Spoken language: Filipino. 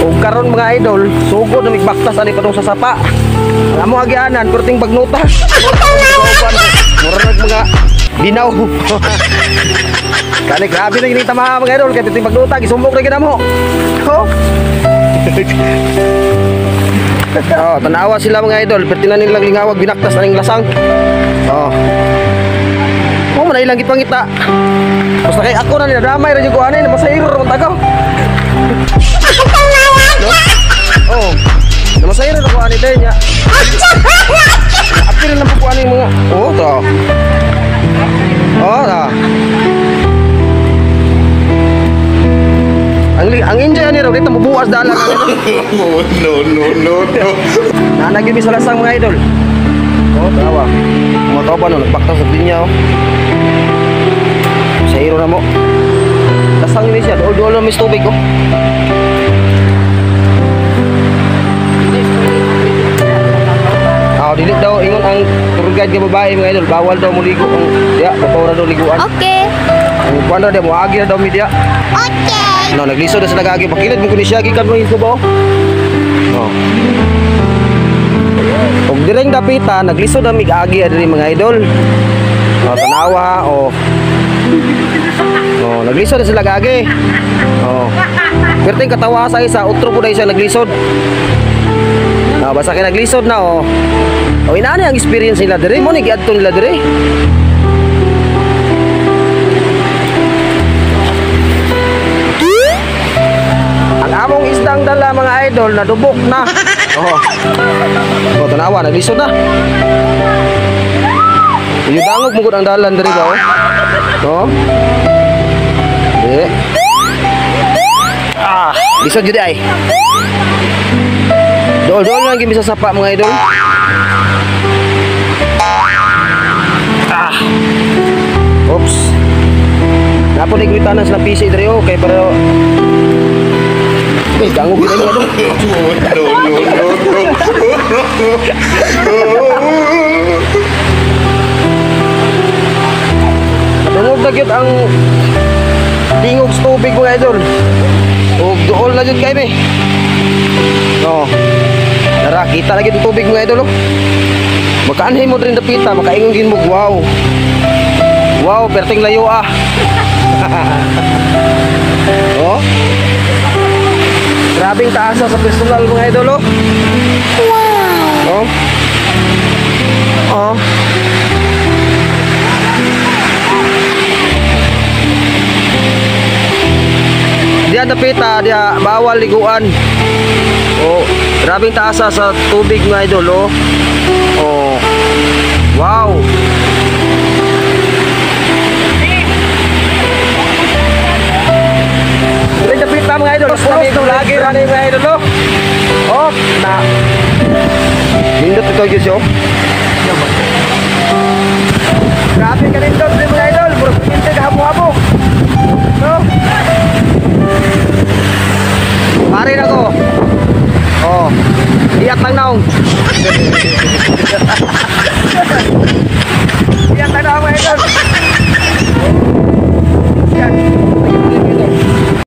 Ug karon mga idol, sugod na migbaktas ani padung sa sapa. Ang amo agianan perting bagnuta. Murag mga binaw. Kani grabe na ginita mga idol kay perting bagnuta gisumbok ra gid mo. Oh. Oh, tanawa sila mga idol, perting na nilang lingawag binaktas aning lasang. Oh. Oh, man ilang gipangita. Basta kay ako na damay ra jud ko ani na masayro ra tagaw. No? Oh. Na masayro ra ko ani day nya. Apil na po ani mga. Oh, to. Oh, ta. Ang enjoy ni raw dito mabuwas dalan No. Nanagimi sa lasang mga idol. Oh, tawa. Mo to pa no nagbaktas sa linya oh. Sa hero na mo. Lasang ini siya, dol mis tubig oh. Dili daw ingon ang tour guide nga babae mga idol, bawal daw muligo ang diya, totoo daw liguan. Okay. Ang kuan daw mo agi daw media. Okay. No, naglisod na sa nagagi pakilid mo kuno siya gikan mo info ba oh. No. Og direng dapita naglisod na mig-agi diri mga idol. No, tanawa o. No, naglisod na sila gagi. Oh. Perting katawa sa isa, utro po dai siya naglisod. No, basta kay naglisod na oh. O inaani ang experience nila dire, mo ni giadto nila dire. Ang among isdang dala mga idol nadubok na. Oh. Oh, tanawa naglisod na. Yung dangog mo gud ang dalan dire ba oh. No? Di. Ah, lisod jud ay. Dol lang gid bisa sapa mga idol. Oops. Napo ni kwitanan sa PC dire oh kay para dangog gid ay idol. Dungog na gyud ang tingog sa tubig mga idol. Og duol na gyud kay me. No. Tara, kita lagi ng tubig mga idol oh. Makaanhay mo rin dapita, makaingon din mo, wow. Wow, perting layo ah. Oh. Grabing taasa sa personal mga idol oh. Wow. Oh. Oh. Dia dapita, dia bawal liguan. Oh, grabing taasa sa tubig mga idol oh. Oh. Wow. Dili dapita mga idol, kami lagi ra ni mga idol oh. Oh, na. Nindot ito gyud oh. Grabe ka nindot mga idol, puro pinte habo-habo. No? Mari na ko. Oh. Iyak lang naong. Iyak lang naong mga idol.